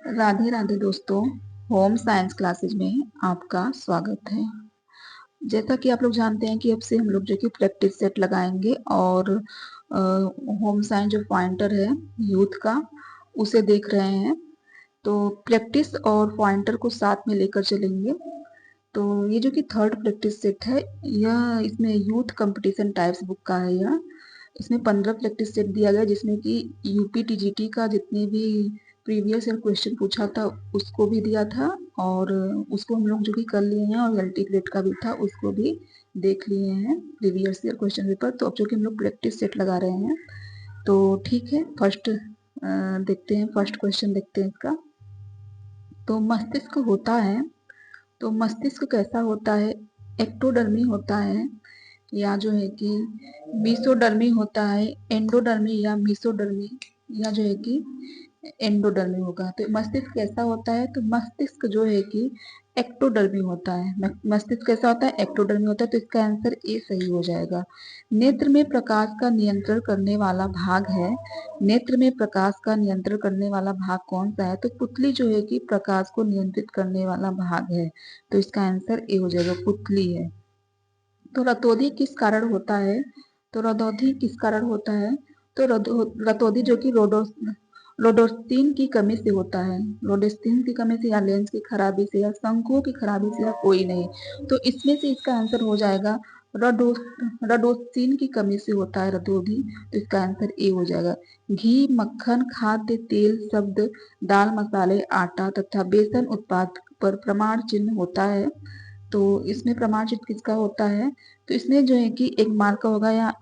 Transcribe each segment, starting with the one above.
राधे राधे दोस्तों। Home science classes में आपका स्वागत है। जैसा कि आप लोग जानते हैं कि अब से हम लोग जो कि प्रैक्टिस सेट लगाएंगे और होम साइंस जो पॉइंटर है यूथ का उसे देख रहे हैं। तो प्रैक्टिस और पॉइंटर को साथ में लेकर चलेंगे। तो ये जो कि थर्ड प्रैक्टिस सेट है, यह इसमें यूथ कंपटीशन टाइप्स बुक का है। यह इसमें 15 प्रैक्टिस सेट दिया गया, जिसमें कि यूपी टीजीटी का जितने भी प्रीवियस ईयर क्वेश्चन पूछा था उसको भी दिया था, और उसको हम लोग जो कि कर लिए हैं, और एलटी ग्रेड का भी था उसको भी देख लिए हैं प्रीवियस ईयर क्वेश्चन पेपर। तो अब जो कि हम लोग प्रैक्टिस सेट लगा रहे हैं, तो ठीक है। फर्स्ट देखते हैं, फर्स्ट क्वेश्चन देखते हैं इसका। तो मस्तिष्क होता है, तो मस्तिष्क कैसा होता है? एक्टोडर्मी होता है, या जो है कि मीसोडर्मी होता है, एंडोडर्मी या मीसोडर्मी, या जो है कि एंडोडर्मी होगा। तो मस्तिष्क कैसा होता है? तो मस्तिष्क जो है कि एक्टोडर्मी होता है। मस्तिष्क कैसा होता है? एक्टोडर्मी होता है। तो इसका आंसर ए सही हो जाएगा। नेत्र में प्रकाश का नियंत्रण करने वाला भाग है। नेत्र में प्रकाश का नियंत्रण करने वाला भाग कौन सा है? तो पुतली जो है कि प्रकाश को नियंत्रित करने वाला भाग है। तो इसका आंसर ए हो जाएगा, पुतली है। तो रतौंधी किस कारण होता है? तो रतौंधी किस कारण होता है? तो रतौंधी जो कि रोडोस्टीन की कमी से होता है। रोडोस्टीन की कमी से, या लेंस की खराबी से, या शंकुओं की खराबी से, या कोई नहीं। तो इसमें से इसका आंसर हो जाएगा रोडोस्टीन की कमी से होता है रतौंधी। तो इसका आंसर ए हो जाएगा। घी, मक्खन, खाद्य तेल शब्द दाल, मसाले, आटा तथा बेसन उत्पाद पर प्रमाण चिन्ह होता है। तो इसमें प्रमाण चिन्ह किसका होता है? तो इसमें जो है कि एक मार्क का होगा, या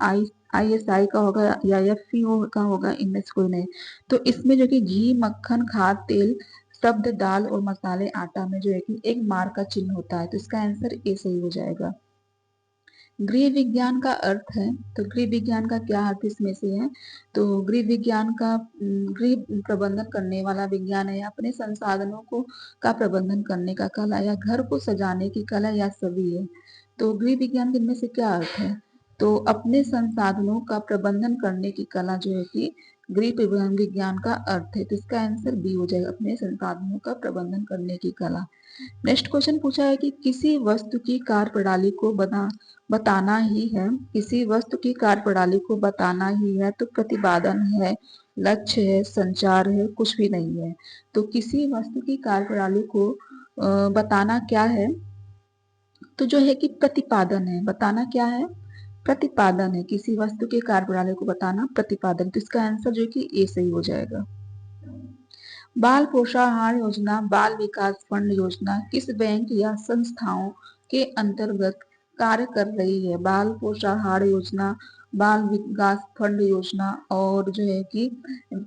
ISI का होगा, या FCO का होगा, इनमें से कोई नहीं। तो इसमें जो कि घी, मक्खन, खाद, तेल शब्द दाल और मसाले, आटा में जो है कि एक मार्क का चिन्ह होता है। तो इसका आंसर ए सही हो जाएगा। गृह विज्ञान का अर्थ है, तो गृह विज्ञान का क्या अर्थ इसमें से है? तो गृह विज्ञान का गृह प्रबंधन करने वाला विज्ञान है, या अपने संसाधनों को का प्रबंधन करने का कला, या घर को सजाने की कला, या सभी है। तो गृह विज्ञान के इनमें से क्या अर्थ है? तो अपने संसाधनों का प्रबंधन करने की कला जो है कि गृह प्रबंधन विज्ञान का अर्थ है। तो इसका आंसर बी हो जाएगा, अपने संसाधनों का प्रबंधन करने की कला। नेक्स्ट क्वेश्चन पूछा है कि किसी वस्तु की कार्यप्रणाली को बताना ही है। किसी वस्तु की कार्यप्रणाली को बताना ही है, तो प्रतिपादन है, लक्ष्य है, संचार है, कुछ भी नहीं है। तो किसी वस्तु की कार्यप्रणाली को बताना क्या है? तो जो है कि प्रतिपादन है। बताना क्या है? प्रतिपादन है। किसी वस्तु के कार्यप्रणाली को बताना प्रतिपादन। तो इसका आंसर जो है कि ए सही हो जाएगा। बाल पोषाहार योजना, बाल विकास फंड योजना किस बैंक या संस्थाओं के अंतर्गत कार्य कर रही है? बाल पोषाहार योजना, बाल विकास फंड योजना, और जो है कि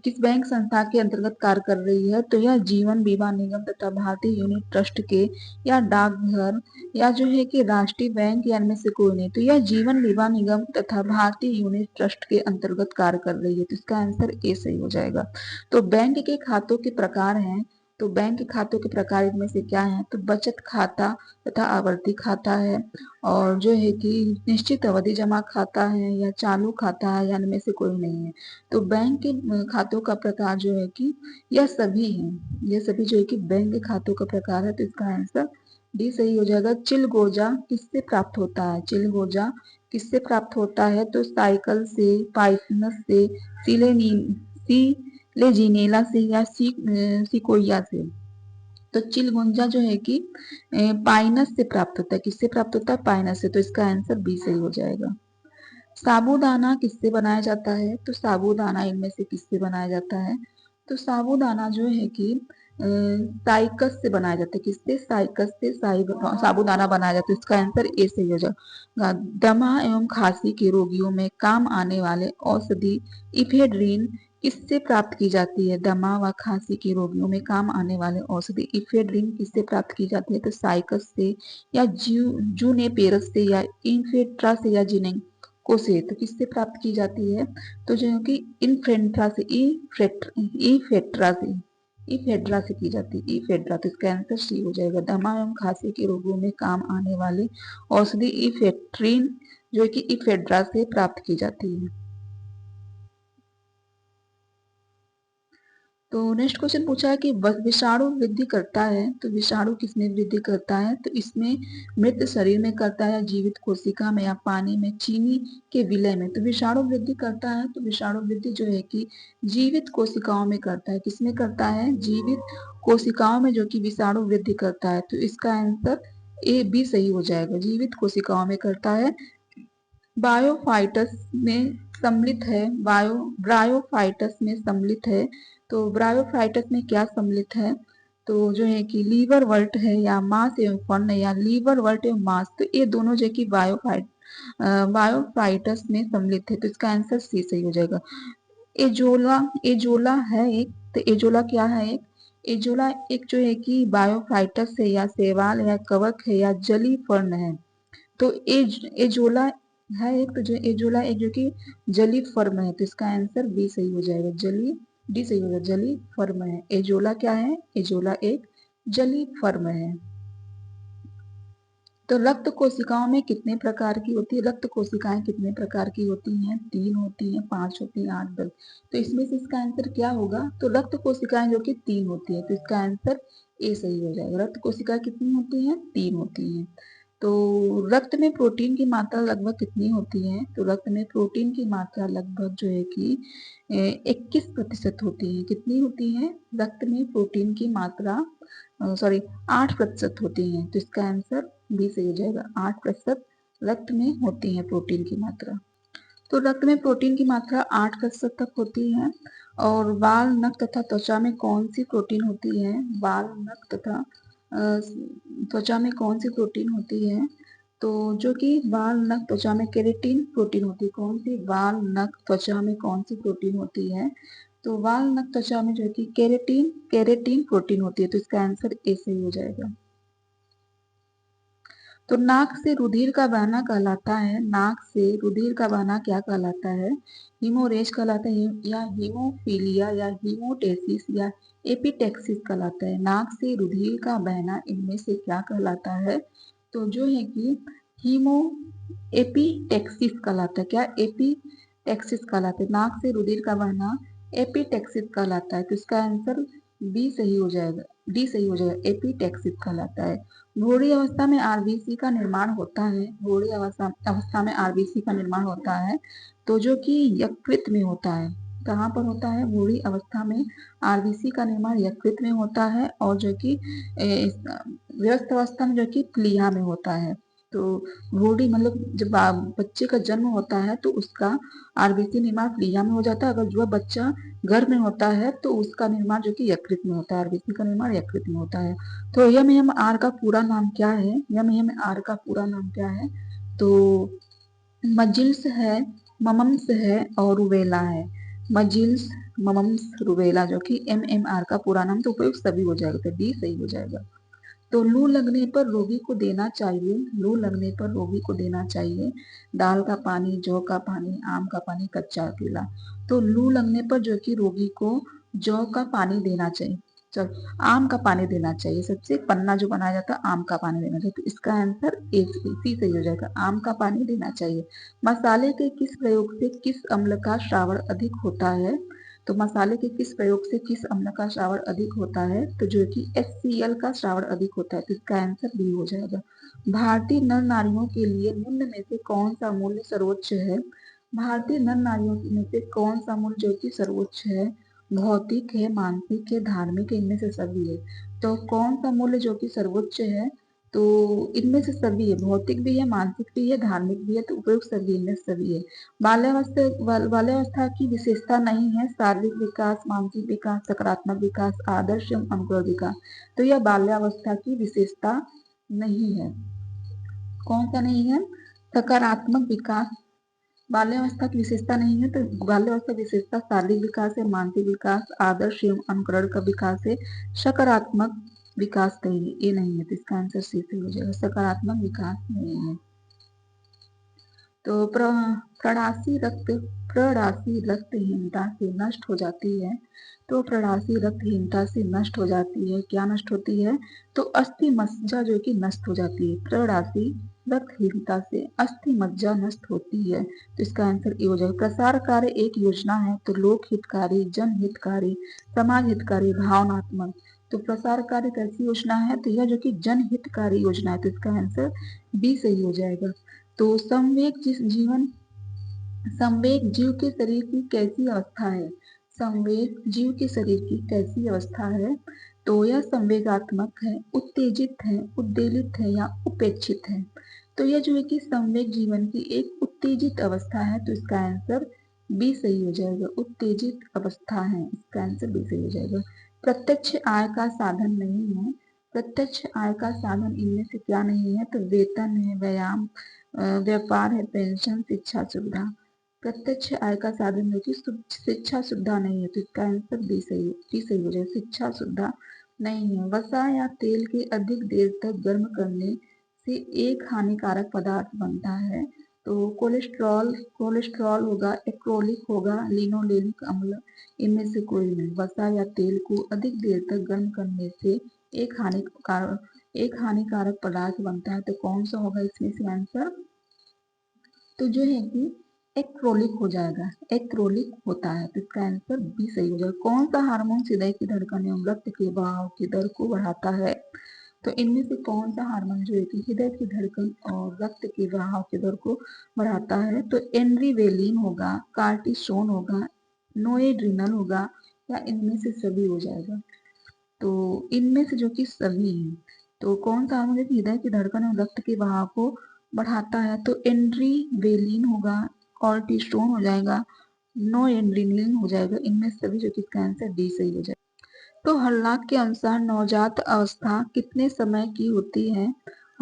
किस बैंक संस्था के अंतर्गत कार्य कर रही है? तो यह जीवन बीमा निगम तथा भारतीय यूनिट ट्रस्ट के, या डाकघर, या जो है कि राष्ट्रीय बैंक, या इनमें से कोई नहीं। तो यह जीवन बीमा निगम तथा भारतीय यूनिट ट्रस्ट के अंतर्गत कार्य कर रही है। तो इसका आंसर ए सही हो जाएगा। तो बैंक के खातों के प्रकार हैं। तो बैंक के खातों के प्रकार इनमें से क्या है? तो बचत खाता तथा आवर्ती खाता है, और जो है कि निश्चित अवधि जमा खाता है, या चालू खाता है, या इनमें से कोई नहीं है। तो बैंक के खातों का प्रकार जो है कि यह सभी है, यह सभी जो है कि बैंक के खातों का प्रकार है। तो इसका आंसर डी सही हो जाएगा। चिलगोजा किससे प्राप्त होता है? चिलगोजा किससे प्राप्त होता है? तो साइकिल से, पाइथनस से, लेजीनेला से, या सिकोया से। तो चिलगोजा जो है कि पाइनस से प्राप्त होता है। किससे प्राप्त होता है? पाइनस से। तो इसका आंसर बी सही हो जाएगा। साबूदाना किससे बनाया जाता है? तो साबूदाना इनमें से किससे बनाया जाता है? तो साबूदाना जो है कि साइकस से बनाया जाता है। किससे? साइकस से साबूदाना बनाया जाता है। इसका आंसर ए सही हो जाएगा। दमा एवं खांसी के रोगियों में काम आने वाले औषधि इफेड्रीन किससे प्राप्त की जाती है? दमा व खांसी के रोगियों में काम आने वाले औषधि इफेड्रीन किससे प्राप्त की जाती है? तो साइकस से, या जूनेपेरस से, या इन्फेट्रा से, या जिनेंको से। तो किससे प्राप्त की जाती है? तो जो है कि इन्फ्रेंट्रा से, इफेड्रा से की जाती है, इफेड्रा। तो इसका आंसर सी हो जाएगा। दमा एवं खांसी के रोगों में काम आने वाले औषधि इफेट्रीन जो है कि इफेड्रा से प्राप्त की जाती है। तो नेक्स्ट क्वेश्चन पूछा है कि विषाणु वृद्धि करता है, तो विषाणु किसमें वृद्धि करता है, तो इसमें मृत शरीर में करता है, जीवित कोशिका में या पानी में चीनी के विलय में। तो विषाणु वृद्धि करता है, तो विषाणु वृद्धि जो है कि जीवित कोशिकाओं में करता है। किसमें करता है, जीवित कोशिकाओं में जो कि विषाणु वृद्धि करता है। तो इसका आंसर ए बी सही हो जाएगा, जीवित कोशिकाओं में करता है। बायोफाइटस में सम्मिलित है, ब्रायोफाइटस में सम्मिलित है। तो ब्रायोफाइटस में क्या सम्मिलित है, तो जो है कि लीवर वर्ट है या मांस एवं फर्ण या लीवर वर्ट एवं मांस, तो ये दोनों जो कि बायोफाइटस में सम्मिलित है। तो इसका आंसर सी सही हो जाएगा। एजोला एजोला है एक, तो एजोला क्या है, एक एजोला एक जो है कि बायोफाइटस है या शैवाल या कवक है या जली फर्ण है। तो एजोला है एक, तो जो एजोला एक जो कि जली फर्म है। तो इसका आंसर बी सही हो जाएगा, जली डी सही हो जाएगा, जली फर्म है। एजोला क्या है, एजोला एक जली फर्म है। तो रक्त कोशिकाओं में कितने प्रकार की होती है, रक्त कोशिकाएं कितने प्रकार की होती हैं, 3 होती हैं, 5 होती हैं, 8, 10। तो इसमें से इसका आंसर क्या होगा, तो रक्त कोशिकाएं जो कि 3 होती है। तो इसका आंसर ए सही हो जाएगा। रक्त कोशिकाएं कितनी होती हैं, 3 होती हैं। तो रक्त में प्रोटीन की मात्रा लगभग कितनी होती है, तो रक्त में प्रोटीन की मात्रा लगभग जो है कि 21% होती है। कितनी होती है, रक्त में प्रोटीन की मात्रा 8% होती है। तो इसका आंसर बी सही हो जाएगा, 8% रक्त में होती है प्रोटीन की मात्रा। तो रक्त में प्रोटीन की मात्रा 8% तक होती है। और बाल, नख तथा त्वचा में कौन सी प्रोटीन होती है, बाल, नख तथा त्वचा में कौन सी प्रोटीन होती है, तो जो कि बाल, नख, त्वचा में केरेटिन प्रोटीन होती है। कौन सी, बाल, नख, त्वचा में कौन सी प्रोटीन होती है, तो बाल, नख, त्वचा में जो कि केरेटिन प्रोटीन होती है। तो इसका आंसर ए सही हो जाएगा। तो नाक से रुधिर का बहना कहलाता है, नाक से रुधिर का बहना क्या कहलाता है, हीमोरेज कहलाता है या हीमोफीलिया या हीमोटेसिस या एपिटेक्सिस कहलाता है। नाक से रुधिर का बहना इनमें से क्या कहलाता है, तो जो है कि हीमो एपिटेक्सिस कहलाता है। क्या, एपिटेक्सिस कहलाता है। नाक से रुधिर का बहना एपिटेक्सिस कहलाता है। तो इसका आंसर बी सही हो जाएगा, डी सही हो जाएगा, एपिटेक्सिस कहलाता है। भ्रूणी अवस्था में आरबीसी का निर्माण होता है, भ्रूणी अवस्था में आरबीसी का निर्माण होता है, तो जो कि यकृत में होता है। कहाँ पर होता है, भ्रूणी अवस्था में आरबीसी का निर्माण यकृत में होता है, और जो कि व्यस्त अवस्था में जो कि प्लीहा में होता है। तो भ्रूणी मतलब जब बच्चे का जन्म होता है तो उसका आरबीसी निर्माण प्लीहा में हो जाता है। अगर जो बच्चा गर्भ में होता है तो उसका निर्माण जो कि यकृत में होता है, आरबीसी का निर्माण यकृत में होता है। तो एमईएमआर का पूरा नाम क्या है, एमईएमआर का पूरा नाम क्या है, तो मजिल्स है, ममम्स है और रुबेला है। मजिल्स, ममम्स, रुबेला जो कि एमएमआर का पूरा नाम, तो उपयुक्त सभी हो जाएगा, तो डी सही हो जाएगा। तो लू लगने पर रोगी को देना चाहिए, लू लगने पर रोगी को देना चाहिए दाल का पानी, जौ का पानी, आम का पानी, कच्चा केला। तो लू लगने पर जो कि रोगी को जौ का पानी देना चाहिए, चल आम का पानी देना चाहिए। सबसे पन्ना जो बनाया जाता है आम का पानी देना चाहिए। तो इसका आंसर ए सी सही हो जाएगा, आम का पानी देना चाहिए। मसाले के किस प्रयोग से किस अम्ल का श्रावण अधिक होता है, तो मसाले के किस प्रयोग से किस अम्ल का श्रावण अधिक होता है, तो जो कि HCl का श्रावण अधिक होता है। तो इसका आंसर बी हो जाएगा। भारतीय नर नारियों के लिए निम्न में से कौन सा मूल्य सर्वोच्च है, भारतीय नर नारियों में से कौन सा मूल्य जो कि सर्वोच्च है, भौतिक है, मानसिक है, धार्मिक है, इनमें से सभी है। तो कौन सा मूल्य जो कि सर्वोच्च है, तो इनमें से सभी है, भौतिक भी है, मानसिक भी है, धार्मिक भी है, तो उपयुक्त सभी, इनमें सभी है। बाल्यावस्था की विशेषता नहीं है शारीरिक विकास, मानसिक विकास, सकारात्मक विकास, आदर्श एवं अनुकूल विकास। तो यह बाल्यावस्था की विशेषता नहीं है। कौन सा नहीं है, सकारात्मक विकास बाल्यावस्था की विशेषता नहीं है। तो बाल्यावस्था विशेषता शारीरिक विकास है, मानसिक विकास, आदर्श एवं अनुकरण का विकास है, सकारात्मक विकास कहीं ये नहीं है। तो इसका आंसर सी से हो जाएगा, सकारात्मक विकास नहीं है। तो प्रणासी रक्तहीनता से नष्ट हो जाती है, तो प्रणासी रक्तहीनता से नष्ट हो जाती है, क्या नष्ट होती है, तो अस्थि मज्जा जो कि नष्ट हो जाती है। प्रणासी रक्तहीनता से अस्थि मज्जा नष्ट होती है। तो इसका आंसर ए हो जाएगा। प्रसार कार्य एक योजना है, तो लोक हितकारी, जनहितकारी, समाज हितकारी, भावनात्मक। तो प्रसार कार्य कैसी योजना है, तो यह जो कि जनहितकारी योजना है, तो इसका आंसर बी सही हो जाएगा। तो संवेग जीव के शरीर की कैसी अवस्था है? संवेग जीव के शरीर की कैसी अवस्था है? तो यह संवेगात्मक है, उत्तेजित है, उद्वेलित है या उपेक्षित है। तो यह जो है कि संवेग जीवन की एक उत्तेजित अवस्था है, तो इसका आंसर बी सही हो जाएगा। उत्तेजित अवस्था है, इसका आंसर बी सही हो जाएगा। प्रत्यक्ष आय का साधन नहीं है। प्रत्यक्ष आय का साधन इनमें से क्या नहीं है? तो वेतन है, व्यायाम, व्यापार है, पेंशन, शिक्षा सुविधा। प्रत्यक्ष आय का साधन जो कि शिक्षा सुविधा नहीं है, तो इसका आंसर बी सही हो जाएगा। शिक्षा सुविधा नहीं है। वसा या तेल के अधिक देर तक गर्म करने से एक हानिकारक पदार्थ बनता है। तो कोलेस्ट्रॉल होगा, एक्रोलिक होगा, लिनोलेनिक अम्ल। इनमें से कोई नहीं। वसा या तेल को अधिक देर तक गर्म करने से एक हानिकारक पदार्थ बनता है, तो कौन सा होगा इसमें से आंसर? तो जो है कि एक्रोलिक हो जाएगा। एक्रोलिक होता है, तो इसका आंसर बी सही हो जाएगा। कौन सा हार्मोन हृदय की धड़कन एवं रक्त के बहाव की दर को बढ़ाता है? तो इनमें से कौन सा हार्मोन जो है कि हृदय की धड़कन और रक्त के बहाव की दर को बढ़ाता है? तो एनरीवेलिन होगा, कार्टिसोन होगा, नोएड्रिनल होगा, या इनमें से सभी हो जाएगा। तो इनमें से जो कि सभी है, तो कौन सा हार्मोन हृदय की धड़कन और रक्त के बहाव को बढ़ाता है? तो एंड्रीवेलिन होगा, कॉर्टिसोन हो जाएगा, नो एंड्रिनलिन हो जाएगा। इनमें सभी जो कि इसका आंसर डी सही हो जाएगा। तो हल्लाक के अनुसार नवजात अवस्था कितने समय की होती है?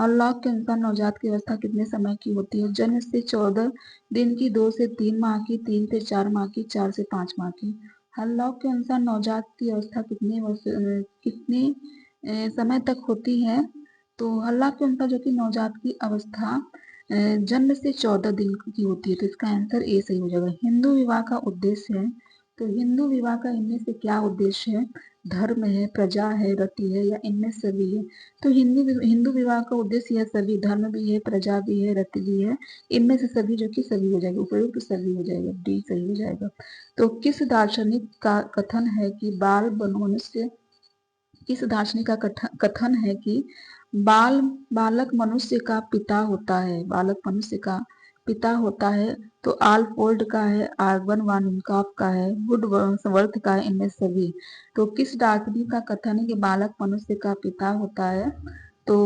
हल्लाक के अनुसार नवजात की अवस्था कितने समय की होती है? जन्म से 14 दिन की, 2 से 3 माह की, 3 से 4 माह की, 4 से 5 माह की। हल्लाक के अनुसार नवजात की अवस्था कितने समय तक होती है? तो हल्लाक के अनुसार जो कि नवजात की अवस्था जन्म से 14 दिन की होती है, तो इसका आंसर ए सही हो जाएगा। हिंदू विवाह का उद्देश्य है, तो हिंदू विवाह का इनमें से क्या उद्देश्य है? धर्म है, प्रजा है, रति है, या इनमें सभी है? तो हिंदू विवाह का उद्देश्य यह सभी, धर्म भी है, प्रजा भी है, रति भी है। इनमें से सभी जो कि सभी हो जाएगा। उपयुक्त सभी हो जाएगा, डी सही हो जाएगा। तो किस दार्शनिक का कथन है कि किस दार्शनिक का कथन है कि बालक मनुष्य का पिता होता है? बालक मनुष्य का पिता होता है। तो आलफोर्ड का है, आर्बन वान विनकॉफ का है, वुडवर्थ का है, इनमें सभी। तो किस दार्शनिक का कथन है कि बालक मनुष्य का पिता होता है? तो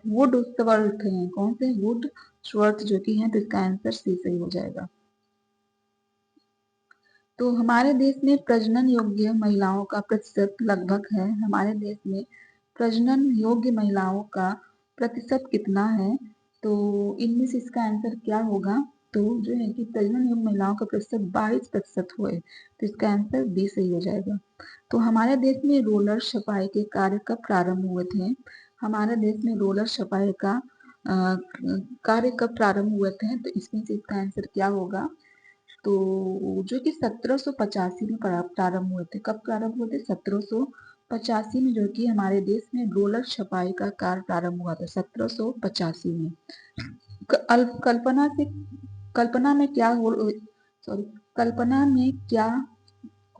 वुडवर्थ है। कौन से? वुडवर्थ जो कि है, तो इसका आंसर सी सही हो जाएगा। तो हमारे देश में प्रजनन योग्य महिलाओं का प्रतिशत लगभग है। हमारे देश में प्रजनन योग्य महिलाओं का प्रतिशत कितना है? तो इनमें से इसका आंसर क्या होगा? तो जो है कि प्रजनन योग्य महिलाओं का प्रतिशत 22% हुए, तो इसका आंसर बी सही हो जाएगा। तो हमारे देश में रोलर छपाई के कार्य कब प्रारंभ हुए थे? हमारे देश में रोलर छपाई का कार्य कब प्रारंभ हुए थे? तो इसमें से इसका आंसर क्या होगा? तो जो कि 1785 में प्रारंभ हुए थे। कब प्रारंभ हुए थे? 1785 में, जो कि हमारे देश में रोलर छपाई का कार्य प्रारंभ हुआ था 1785 में। कल्पना से कल्पना में क्या हो सॉरी कल्पना में क्या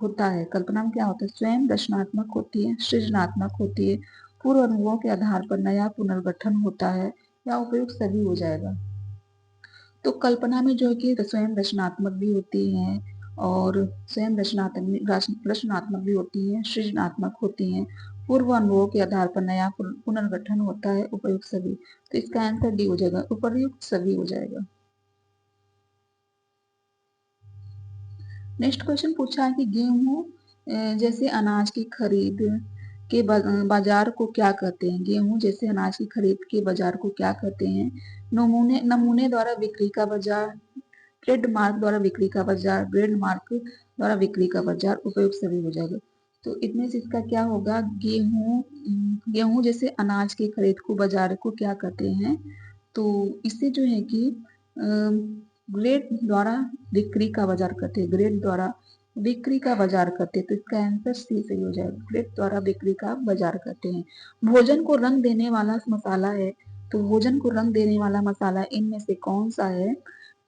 होता है? कल्पना में क्या होता है? स्वयं रचनात्मक होती है, सृजनात्मक होती है, पूर्व अनुभवों के आधार पर नया पुनर्गठन होता है, या उपयुक्त सभी हो जाएगा। तो कल्पना में जो है कि स्वयं रचनात्मक भी होती है, और स्वयं रचनात्मक भी होती है, सृजनात्मक होती है, पूर्व अनुभवों के आधार पर नया पुनर्गठन होता है, उपयुक्त सभी। तो इसका आंसर डी हो जाएगा, उपयुक्त सभी हो जाएगा। नेक्स्ट क्वेश्चन पूछा है कि गेहूं जैसे अनाज की खरीद के बाजार को क्या कहते हैं? गेहूं जैसे अनाज की खरीद के बाजार को क्या कहते हैं? नमूने द्वारा बिक्री का बाजार, ट्रेडमार्क द्वारा बिक्री का बाजार, ब्रांडमार्क द्वारा बिक्री का बाजार, उपयुक्त सभी हो जाएगा। तो इनमें से इसका क्या होगा? गेहूं जैसे अनाज की खरीद को बाजार को क्या कहते हैं? तो इससे जो है कि ग्रेड द्वारा बिक्री का बाजार कहते हैं, ग्रेड द्वारा बिक्री का बाजार करते हैं, तो इसका आंसर सी सही हो जाएगा। ग्रेड द्वारा बिक्री का बाजार करते हैं। भोजन को रंग देने वाला मसाला है, तो भोजन को रंग देने वाला मसाला इनमें से कौन सा है?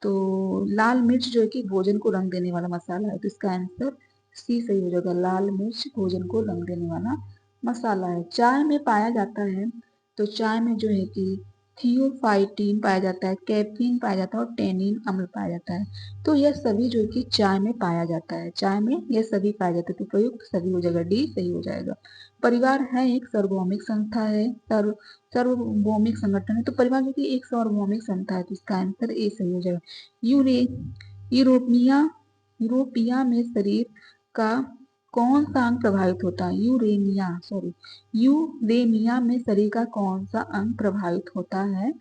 तो लाल मिर्च जो है कि भोजन को रंग देने वाला मसाला है, तो इसका आंसर सी सही हो जाएगा। लाल मिर्च भोजन को रंग देने वाला मसाला है। चाय में पाया जाता है, तो चाय में जो है कि थियोफाइटिन पाया जाता है, कैफीन पाया जाता है और टेनिन अम्ल पाया जाता है। तो यह सभी जो है कि चाय में पाया जाता है, चाय में यह सभी पाया जाता है, तो प्रयुक्त सभी हो जाएगा, डी सही हो जाएगा। परिवार है एक सार्वभौमिक संस्था है, सार्वभौमिक संगठन है, तो परिवार जो कि एक सार्वभौमिक संस्था है, तो इसका आंसर ए सही हो जाएगा। यूरे यूरोपिया यूरोपिया में शरीर का कौन सा अंग प्रभावित होता है? यूरेनिया में शरीर का कौन सा अंग प्रभावित होता है?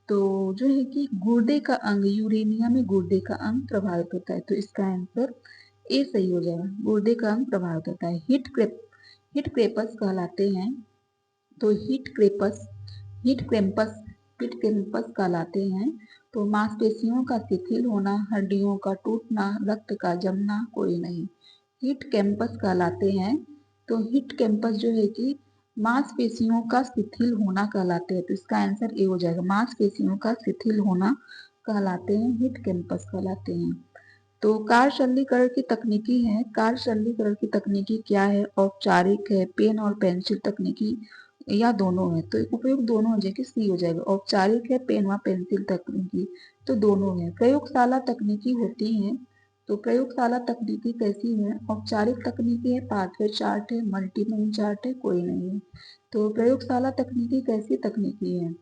तो जो है कि गुर्दे का अंग, यूरेनिया में गुर्दे का अंग प्रभावित होता है, तो इसका आंसर ए सही हो जाएगा। गुर्दे का अंग प्रभावित होता है। हिट क्रेपस कहलाते हैं, तो हिट क्रैम्पस कहलाते हैं, तो मांसपेशियों का शिथिल होना, हड्डियों का टूटना, रक्त का जमना, कोई नहीं। हिट कैंपस कहलाते हैं, तो हिट कैंपस जो है कि मांसपेशियों का शिथिल होना कहलाते हैं, तो इसका आंसर ए हो जाएगा। मांसपेशियों का शिथिल होना कहलाते हैं, हिट कैंपस कहलाते हैं। तो कार्य सरलीकरण की तकनीकी है। कार्य सरलीकरण की तकनीकी क्या है? औपचारिक है, पेन और पेंसिल तकनीकी, या दोनों है? तो उपयोग दोनों हो जाएगी, सी हो जाएगा। औपचारिक है, पेन व पेंसिल तकनीकी, तो दोनों है। प्रयोगशाला तकनीकी होती है, तो प्रयोगशाला तकनीकी कैसी है? औपचारिक तकनीकी है, पाथवे चार्ट है, मल्टीपल चार्ट है, कोई नहीं है। तो प्रयोगशाला तकनीकी कैसी तकनीकी है?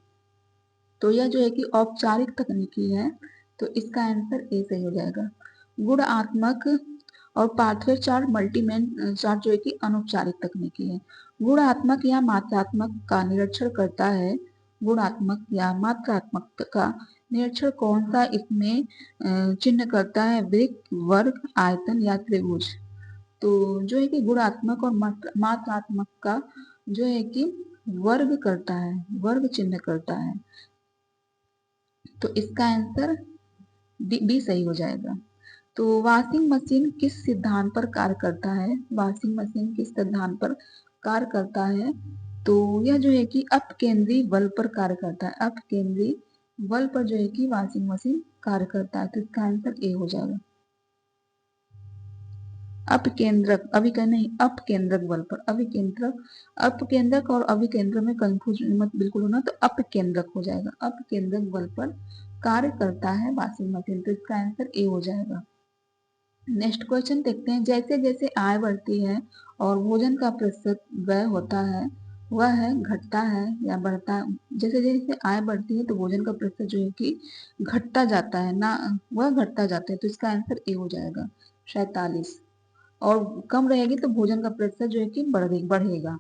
तो यह जो है कि औपचारिक तकनीकी है, तो इसका आंसर ए सही हो जाएगा। गुणात्मक और पाथवे चार्ट, मल्टीमेन चार्ट जो है कि अनौपचारिक तकनीकी है। गुणात्मक या मात्रात्मक का निरीक्षण करता है, गुणात्मक या मात्रात्मक का निरीक्षण कौन सा इसमें चिन्ह करता है? वृत्त, वर्ग, आयतन या त्रिभुज। तो जो है कि गुणात्मक और मात्रात्मक का जो है कि वर्ग करता है, वर्ग चिन्ह करता है, तो इसका आंसर बी सही हो जाएगा। तो वॉशिंग मशीन किस सिद्धांत पर कार्य करता है? वॉशिंग मशीन किस सिद्धांत पर कार्य करता है? तो यह जो है कि अपकेंद्री बल पर कार्य करता है, अपकेंद्री बल पर जो है कि वॉशिंग मशीन कार्य करता है, तो इसका आंसर ए हो जाएगा। अपकेंद्रक, अभिकेंद्रक नहीं, अपकेंद्रक बल पर, अपकेंद्रक और अभिकेंद्रक में कंफ्यूज मत बिल्कुल होना, तो अपकेंद्रक हो जाएगा। अपकेंद्रक बल पर कार्य करता है वॉशिंग मशीन, तो इसका आंसर ए हो जाएगा। नेक्स्ट क्वेश्चन देखते हैं। जैसे जैसे आय बढ़ती है और भोजन का प्रतिशत व्यय होता है, वह है घटता है या बढ़ता है? जैसे जैसे आय बढ़ती है तो भोजन का प्रतिशत जो है कि घटता जाता है ना, वह घटता जाता है, तो इसका आंसर ए हो जाएगा 47। और कम रहेगी तो भोजन का प्रतिशत जो है कि बढ़ेगा।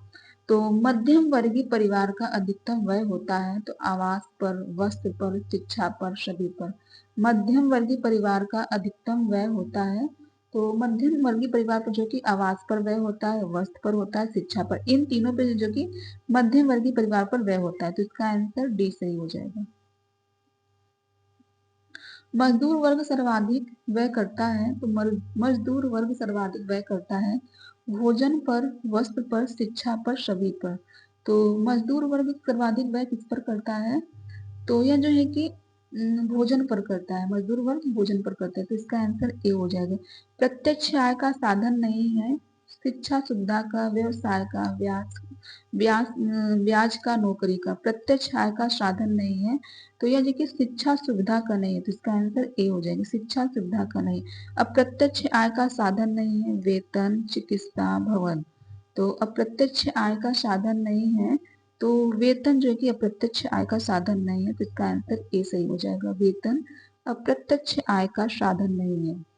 तो मध्यम वर्गीय परिवार का अधिकतम व्यय होता है, तो आवास पर, वस्त्र पर, शिक्षा पर, सभी पर। मध्यम वर्गीय परिवार का अधिकतम व्यय होता है, तो मध्यम वर्गीय परिवार पर जो कि आवास पर व्यय होता है, वस्त्र पर होता है, शिक्षा पर, इन तीनों पर जो कि मध्यम वर्गीय परिवार पर व्यय होता है, तो इसका आंसर डी सही हो जाएगा। मजदूर वर्ग सर्वाधिक व्यय करता है, तो मजदूर वर्ग सर्वाधिक व्यय करता है भोजन पर, वस्त्र पर, शिक्षा पर, सभी पर। तो मजदूर वर्ग सर्वाधिक व्यय किस पर करता है? तो यह जो है कि भोजन पर करता है, मजदूर वर्ग भोजन पर करता है, तो इसका आंसर ए हो जाएगा। प्रत्यक्ष आय का साधन नहीं है, शिक्षा सुविधा का, व्यवसाय का, ब्याज का, नौकरी का। प्रत्यक्ष आय का साधन नहीं है, तो यह देखिए शिक्षा सुविधा का नहीं है, तो इसका आंसर ए हो जाएगा, शिक्षा सुविधा का नहीं। अप्रत्यक्ष आय का साधन नहीं है, वेतन, चिकित्सा, भवन। तो अप्रत्यक्ष आय का साधन नहीं है, तो वेतन जो है कि अप्रत्यक्ष आय का साधन नहीं है, तो इसका आंसर ए सही हो जाएगा। वेतन अप्रत्यक्ष आय का साधन नहीं है।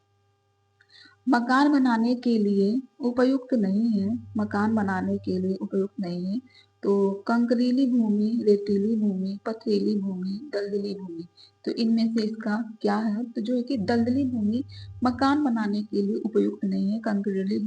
मकान बनाने के लिए उपयुक्त नहीं है, मकान बनाने के लिए उपयुक्त नहीं है, तो कंकरीली भूमि, रेतीली भूमि, पथरीली भूमि, दलदली भूमि। तो इनमें से इसका क्या है? तो जो है कि दलदली भूमि मकान बनाने के लिए उपयुक्त नहीं है। कंकरीली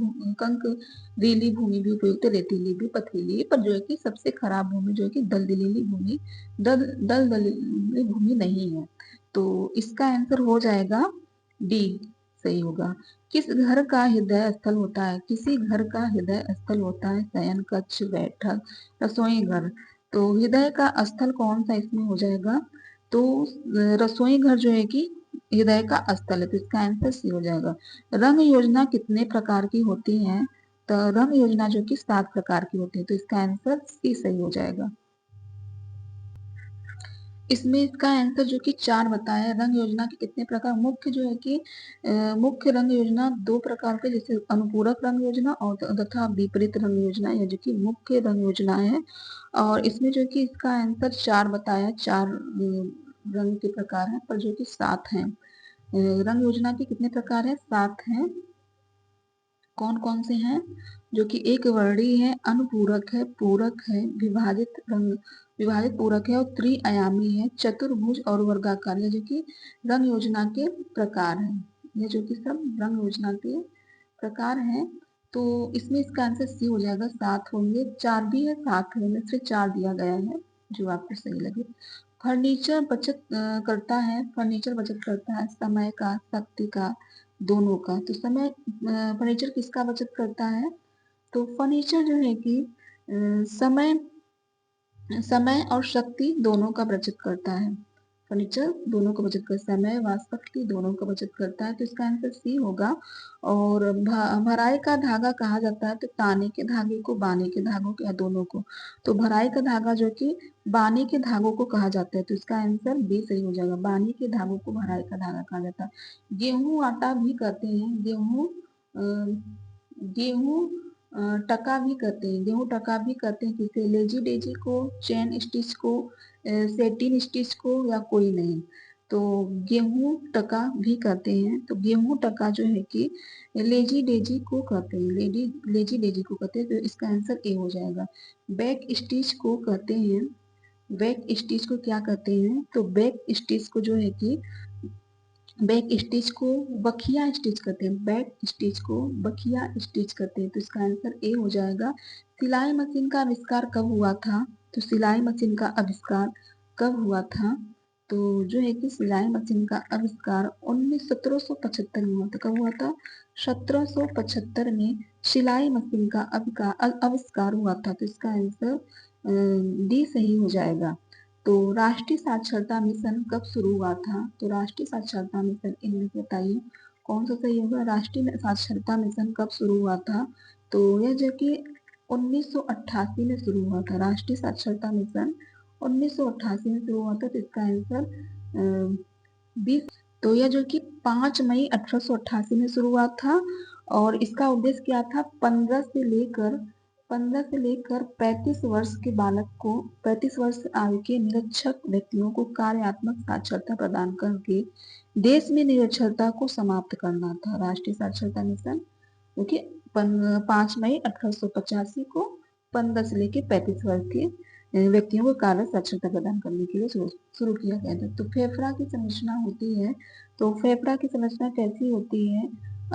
भूमि भी उपयुक्त है, रेतीली भी, पथरीली, पर जो है कि सबसे खराब भूमि जो है कि दलदली भूमि, दलदली भूमि नहीं है, तो इसका आंसर हो जाएगा डी सही होगा। किस घर का हृदय स्थल होता है? किसी घर का हृदय स्थल होता है शयन कक्ष, बैठक, रसोई घर। तो हृदय का स्थल कौन सा इसमें हो जाएगा? तो रसोई घर जो है कि हृदय का स्थल है, तो इसका आंसर सी हो जाएगा। रंग योजना कितने प्रकार की होती है? तो रंग योजना जो कि 7 प्रकार की होती है, तो इसका आंसर सी सही हो जाएगा। इसमें इसका आंसर जो कि 4 बताया है। रंग योजना के कितने प्रकार? मुख्य जो है कि मुख्य रंग योजना 2 प्रकार के, जैसे अनुपूरक रंग योजना और तथा विपरीत रंग योजना, या जो कि मुख्य रंग योजना है। और इसमें जो कि इसका आंसर 4 बताया, 4 रंग के प्रकार हैं, पर जो कि 7 हैं। रंग योजना के कितने प्रकार हैं? 7 हैं। कौन कौन से हैं? जो कि एक वर्णीय है, अनुपूरक है, पूरक है, विभाजित पूरक है और त्रिआयामी है, चतुर्भुज और वर्गाकार। ये जो कि रंग योजना के प्रकार हैं। ये जो कि सब रंग योजना के प्रकार हैं। तो इसमें इसका आंसर सी हो जाएगा। 7 होंगे, 4 भी है, 7 है, इसमें 4 दिया गया है, जो आपको सही लगे। फर्नीचर बचत करता है, फर्नीचर बचत करता है समय का, शक्ति का, दोनों का। तो समय फर्नीचर किसका बचत करता है? तो फर्नीचर जो है कि समय समय और शक्ति दोनों का बचत करता है। फर्नीचर दोनों का बचत करता है, समय व शक्ति दोनों का बचत करता है, तो इसका आंसर सी होगा। और भराई का धागा कहा जाता है, तो ताने के धागे को, बाने के धागों को, या दोनों को। तो भराई का धागा जो कि बाने के धागों को कहा जाता है, तो इसका आंसर बी सही हो जाएगा। बाने के धागों को भराई का धागा कहा जाता है। गेहूं आटा भी कहते हैं, गेहूं टका भी कहते हैं, गेहूं टका भी कहते हैं किसे? लेजी डेजी को, चेन स्टिच को, सेटिन स्टिच को, या कोई नहीं। तो गेहूं टका भी कहते हैं, तो गेहूं टका जो है कि लेजी डेजी को कहते हैं, लेजी डेजी को कहते हैं, तो इसका आंसर ए हो जाएगा। बैक स्टिच को कहते हैं, बैक स्टिच को क्या कहते हैं? तो बैक स्टिच को जो है कि बैक स्टिच को बखिया स्टिच करते हैं, बैक स्टिच को बखिया स्टिच करते हैं, तो इसका आंसर ए हो जाएगा। सिलाई मशीन का आविष्कार कब हुआ था? तो सिलाई मशीन का आविष्कार कब हुआ था? तो जो है कि सिलाई मशीन का आविष्कार 1775 में हुआ था। कब हुआ था? 1775 में सिलाई मशीन का आविष्कार हुआ था, तो इसका आंसर डी सही हो जाएगा। तो राष्ट्रीय साक्षरता मिशन कब शुरू हुआ था? तो राष्ट्रीय साक्षरता मिशन, इनमें से बताइए कौन सा सही होगा। राष्ट्रीय साक्षरता मिशन कब शुरू हुआ था? तो यह जो कि 1988 में शुरू हुआ था। राष्ट्रीय साक्षरता मिशन 1988 में शुरू हुआ था, तो इसका आंसर 20। तो यह जो कि 5 मई 1888 में शुरू हुआ था, और इसका उद्देश्य क्या था? 15 से लेकर 35 वर्ष के बालक को, 35 वर्ष आयु के निरक्षर व्यक्तियों को कार्यात्मक साक्षरता प्रदान करके देश में निरक्षरता को समाप्त करना था। राष्ट्रीय साक्षरता मिशन जो कि 5 मई 1885 को 15 से लेकर 35 वर्ष के व्यक्तियों को कार्य साक्षरता प्रदान करने के लिए शुरू किया गया था। तो फेफड़ा की संरचना होती है, तो फेफड़ा की संरचना कैसी होती है?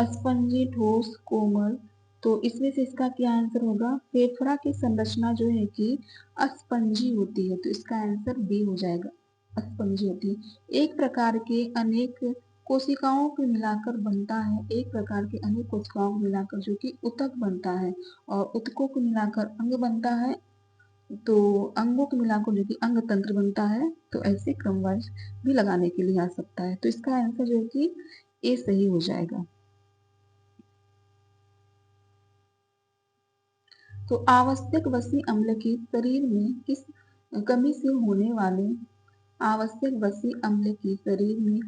स्पंजी, ठोस, कोमल। तो इसमें से इसका क्या आंसर होगा? फेफड़ा की संरचना जो है कि स्पंजी होती है, तो इसका आंसर बी हो जाएगा। स्पंजी होती है। एक प्रकार के अनेक कोशिकाओं को मिलाकर बनता है, एक प्रकार के अनेक कोशिकाओं को मिलाकर जो कि ऊतक बनता है, और ऊतकों को मिलाकर अंग बनता है, तो अंगों को मिलाकर जो कि अंग तंत्र बनता है। तो ऐसे क्रमवार भी लगाने के लिए आ सकता है, तो इसका आंसर जो है कि ए सही हो जाएगा। तो आवश्यक वसी अम्ल की शरीर में किस कमी से होने वाले, आवश्यक वसी अम्ल की शरीर में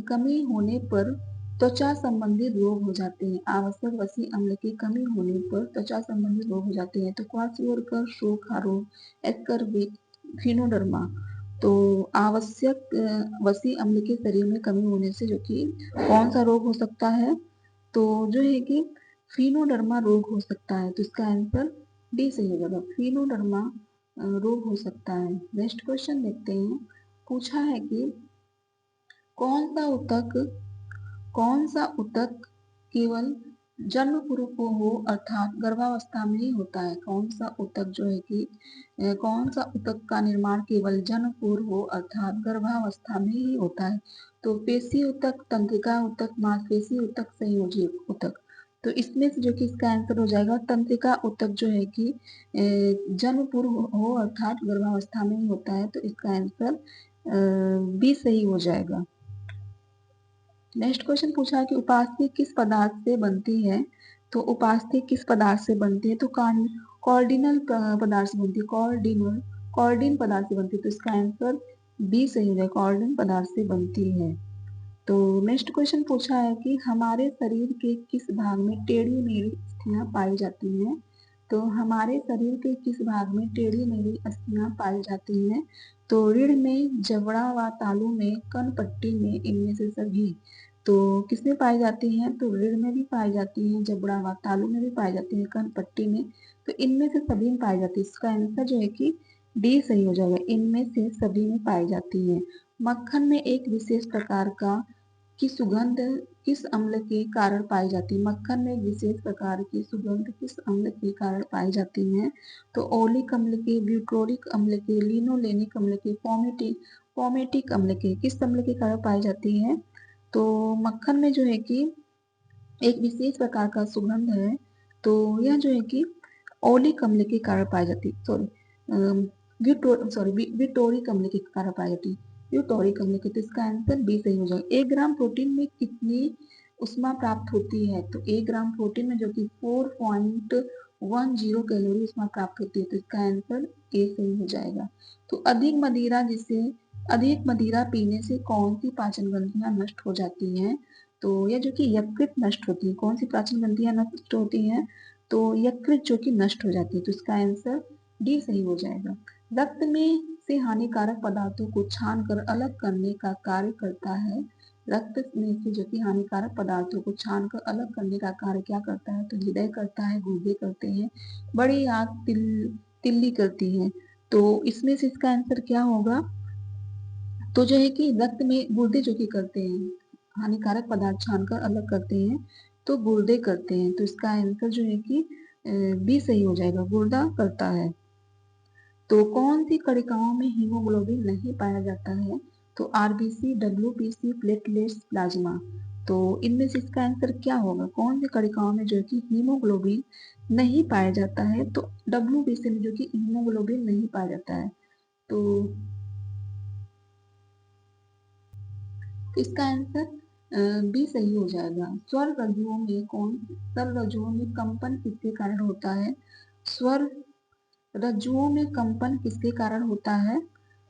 कमी होने पर त्वचा संबंधित रोग हो जाते हैं। आवश्यक वसी अम्ल की कमी होने पर त्वचा संबंधित रोग हो जाते हैं। तो क्वार्सियोरकर, शोखा रोग, फिनोडर्मा। तो आवश्यक वसी अम्ल के शरीर में कमी होने से जो कि कौन सा रोग हो सकता है? तो जो है कि फिनोडर्मा रोग हो सकता है, तो इसका आंसर डी सही हो जाएगा। फिनोडर्मा रोग हो सकता है। नेक्स्ट क्वेश्चन देखते हैं। पूछा है कि कौन सा ऊतक कौन सा ऊतक केवल जन्म पूर्व को हो, अर्थात गर्भावस्था में ही होता है? कौन सा ऊतक जो है कि कौन सा ऊतक का निर्माण केवल जन्म पूर्व हो, अर्थात गर्भावस्था में ही होता है? तो पेशी ऊतक, तंत्रिका ऊतक, मांसपेशी ऊतक, संयोजी ऊतक। तो इसमें से जो कि इसका आंसर हो जाएगा तंत्रिका ऊतक जो है कि जन्म पूर्व हो अर्थात गर्भावस्था में ही होता है, तो इसका आंसर बी सही हो जाएगा। नेक्स्ट क्वेश्चन पूछा है कि उपास्थि किस पदार्थ से बनती है, तो उपास्थि किस पदार्थ से बनती है, तो कॉर्डिनल पदार्थ से बनती है, कॉर्डिन पदार्थ से बनती है, तो इसका आंसर बी सही हो जाएगा, कॉर्डिन पदार्थ से बनती है। तो नेक्स्ट क्वेश्चन पूछा है कि हमारे शरीर के किस भाग में टेढ़ी मेढ़ी अस्थियां पाई जाती हैं, तो हमारे शरीर के किस भाग में टेढ़ी मेढ़ी अस्थियां पाई जाती हैं, तो रीढ़ में, जबड़ा व तालू में, कन पट्टी में, इनमें से सभी। तो किसमें पाई जाती हैं, तो रीढ़ में भी पाई जाती हैं, जबड़ा व तालू में भी पाई जाती हैं, कन पट्टी में, तो इनमें से सभी में पाई जाती है। इसका आंसर जो है कि डी सही हो जाएगा, इनमें से सभी में पाई जाती है। मक्खन में एक विशेष प्रकार का की सुगंध किस अम्ल के कारण पाई जाती है, मक्खन में एक विशेष प्रकार की सुगंध किस अम्ल के कारण पाई जाती है, तो ओलिक अम्ल के, ब्यूटोरिक अम्ल के, लिनोलेनिक अम्ल के, पोमेटिक अम्ल के, किस अम्ल के कारण पाई जाती है, तो मक्खन में जो है कि एक विशेष प्रकार का सुगंध है, तो यह जो है कि ओलिक अम्ल के कारण पाई जाती है, ब्यूटोरिक अम्ल के कारण पाई जाती है, ब्यूटोरिक अम्ल के, तो इसका आंसर बी सही हो जाएगा। 1 ग्राम प्रोटीन में कितनी उष्मा प्राप्त होती है, तो 1 ग्राम प्रोटीन में जो कि 4.10 कैलोरी उष्मा प्राप्त होती है, तो इसका आंसर ए सही हो जाएगा। तो अधिक मदिरा पीने से कौन सी पाचन ग्रंथियां नष्ट हो जाती हैं, तो यह जो कि यकृत नष्ट होती है, कौन सी पाचन ग्रंथियां नष्ट होती हैं, तो यकृत जो कि नष्ट हो जाती है, तो इसका आंसर डी सही हो जाएगा। रक्त में से हानिकारक पदार्थों को छानकर अलग करने का कार्य करता है, रक्त में से जो कि हानिकारक पदार्थों को छानकर अलग करने का कार्य क्या करता है, तो हृदय करता है, गुर्दे करते हैं, बड़ी आंत तिल्ली करती है, तो इसमें से इसका आंसर क्या होगा, तो जो है कि रक्त में गुर्दे जो कि करते हैं, हानिकारक पदार्थ छानकर अलग करते हैं, तो गुर्दे करते हैं, तो इसका आंसर जो है कि बी सही हो जाएगा, गुर्दा करता है। तो कौन सी कणिकाओं में हीमोग्लोबिन नहीं पाया जाता है, तो आरबीसी, डब्ल्यूबीसी, प्लेटलेट्स, प्लाज्मा, तो इनमें से इसका आंसर क्या होगा, कौन सी कणिकाओं में जो कि हीमोग्लोबिन नहीं पाया जाता है, तो डब्ल्यूबीसी में जो कि हीमोग्लोबिन नहीं पाया जाता है, तो इसका आंसर बी सही हो जाएगा। स्वर रज्जुओं में कंपन किसके कारण होता है, स्वर रज्जुओं में कंपन किसके कारण होता है,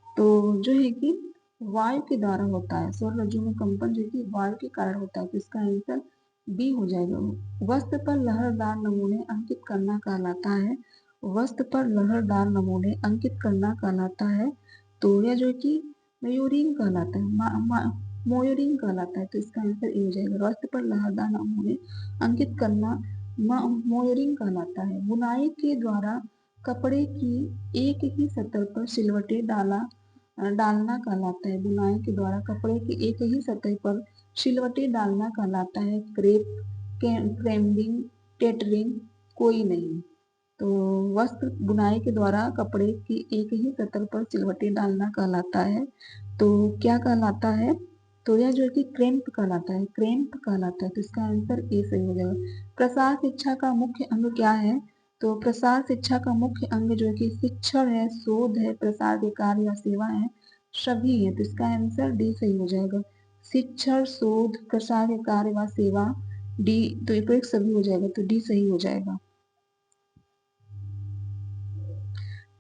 तो जो है कि वायु के द्वारा होता है, स्वर रज्जु में कंपन जो कि वायु के कारण होता है, तो इसका आंसर बी हो जाएगा। वस्त्र पर लहरदार नमूने अंकित करना कहलाता है, वस्त्र पर लहरदार नमूने अंकित करना कहलाता है, तो यह जो कि मयूरिंग कहलाता है, मोयरिंग कहलाता है, तो इसका आंसर ए हो जाएगा। वस्त्र पर लहरदार नमूने अंकित करना मोयरिंग कहलाता है। बुनाई के द्वारा कपड़े की एक ही सतह पर सिलवटे डालना कहलाता है, बुनाई के द्वारा कपड़े की एक ही सतह पर सिलवटे डालना कहलाता है, क्रेप, क्रेम्बिंग, टेटरिंग, कोई नहीं, तो वस्त्र बुनाई के द्वारा कपड़े की एक ही सतह पर सिलवटे डालना कहलाता है, तो क्या कहलाता है, तो यह जो है कि क्रेम्प कहलाता है, क्रेम्प कहलाता है, तो इसका आंसर ए सही हो जाएगा। प्रसार शिक्षा का मुख्य अंग क्या है, तो प्रसार शिक्षा का मुख्य अंग जो है कि शिक्षण है, शोध है, प्रसार के कार्य या सेवा है, सभी है, तो इसका आंसर डी सही हो जाएगा। शिक्षण, शोध, प्रसार के कार्य व सेवा, डी, तो ये सभी हो जाएगा, तो डी सही हो जाएगा।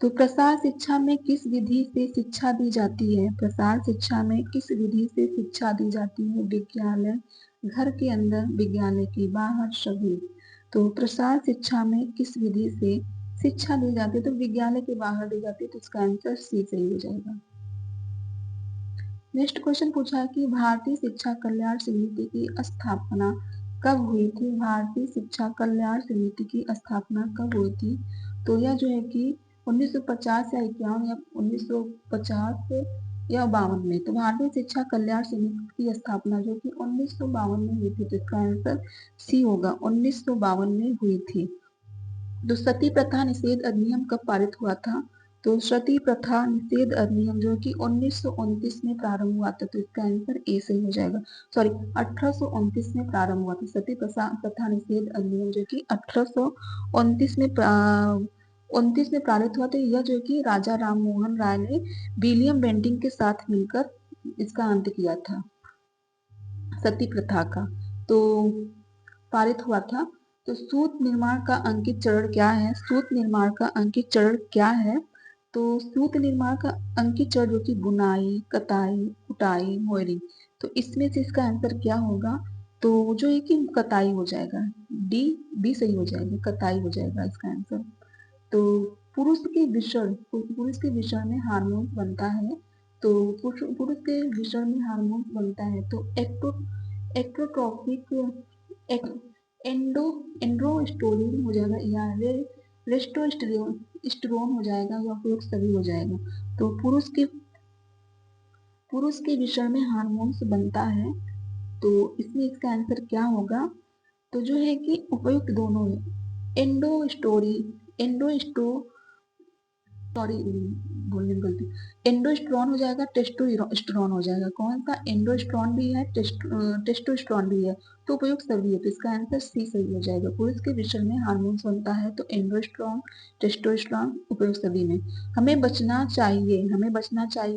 तो प्रसार शिक्षा में किस विधि से शिक्षा दी जाती है, प्रसार शिक्षा में किस विधि से शिक्षा दी जाती है, विद्यालय, घर के अंदर, विद्यालय के बाहर, सभी, तो प्रसार शिक्षा में किस विधि से शिक्षा दी जाती है, तो विद्यालय के बाहर दी जाती है, तो इसका आंसर सी सही हो जाएगा। नेक्स्ट क्वेश्चन पूछा है कि भारतीय शिक्षा कल्याण समिति की स्थापना कब हुई थी, भारतीय शिक्षा कल्याण समिति की स्थापना कब हुई थी, तो यह जो है कि 1950 या 51 या 1950 या 52 में, तो भारतीय शिक्षा कल्याण समिति की स्थापना जो कि 1952 में हुई थी, तो इसका आंसर सी होगा, 1952 में हुई थी। तो सती प्रथा निषेध अधिनियम कब पारित हुआ था, तो सती प्रथा निषेध अधिनियम जो कि 1929 में प्रारंभ हुआ था, तो इसका आंसर ए सही हो जाएगा। सॉरी, 1829 में प्रारंभ हुआ था सती प्रथा निषेध अधिनियम जो कि 1829 में 29 में पारित हुआ था। यह जो कि राजा राम मोहन राय ने विलियम बेंटिंग के साथ मिलकर इसका अंत किया था सती प्रथा का, तो पारित हुआ था। तो सूत निर्माण का अंकित चरण क्या है? सूत निर्माण का अंकित चरण क्या है? तो सूत निर्माण का अंकित चरण जो कि बुनाई, कताई, कुटाई, मोयरिंग, तो इसमें से इसका आंसर क्या होगा? तो जो है कि कताई हो जाएगा, डी बी सही हो जाएगा, कताई हो जाएगा इसका आंसर। तो पुरुष के विषय में हार्मोन बनता है, तो पुरुष के विषय में हार्मोन बनता है तो एक्टोट्रोपिक एंडो एंड्रोस्टोलिन हो जाएगा या रेस्टोस्टेरोन हो जाएगा या फिर सभी हो जाएगा। तो पुरुष के विषय में हार्मोन्स बनता है, तो इसमें इसका आंसर क्या होगा? तो जो है कि उपयुक्त दोनों है, एंडोस्टो सॉरी बोलने में गलती, एंडोस्ट्रॉन हो जाएगा, टेस्टोस्टेरोन हो जाएगा। कौन सा? एंडोस्ट्रॉन भी है, टेस्टोस्टेरोन भी है, तो उपयुक्त सभी है, तो इसका आंसर सी सही हो जाएगा। पुरुष के विषय में हार्मोन्स बनता है तो एंडोस्ट्रॉन, टेस्टोस्टेरोन उपयुक्त सभी में। हमें बचना चाहिए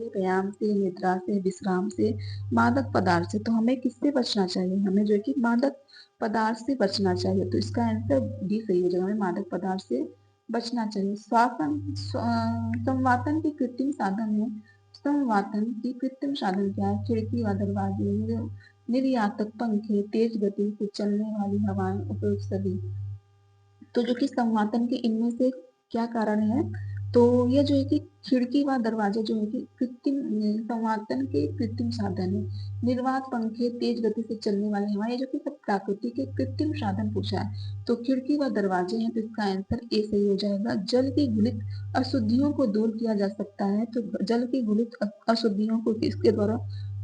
व्यायाम से, निद्रा से, विश्राम से, मादक पदार्थ से। तो हमें किससे बचना चाहिए? हमें जो है कि मादक पदार्थ से बचना चाहिए, तो इसका आंसर डी सही हो जाएगा, हमें मादक पदार्थ से बचना चाहिए। संवातन के कृत्रिम साधन है। संवातन की कृत्रिम साधन क्या है? खिड़की व दरवाजे, निर्यातक पंखे, तेज गति से चलने वाली हवाएं, उपयुक्त सभी। तो जो कि संवातन के इनमें से क्या कारण है? तो ये जो है कि खिड़की व दरवाजे जो है कि कृत्रिम संवातन के कृत्रिम साधन है। निर्वात पंखे, तेज गति से चलने वाली हवाएं, जो कि सब प्राकृतिक के कृत्रिम साधन पूछा है। तो खिड़की व दरवाजे हैं, तो इसका आंसर ए सही हो जाएगा। जल की घुलित अशुद्धियों को दूर किया जा सकता है, तो जल की घुलित अशुद्धियों को किसके द्वारा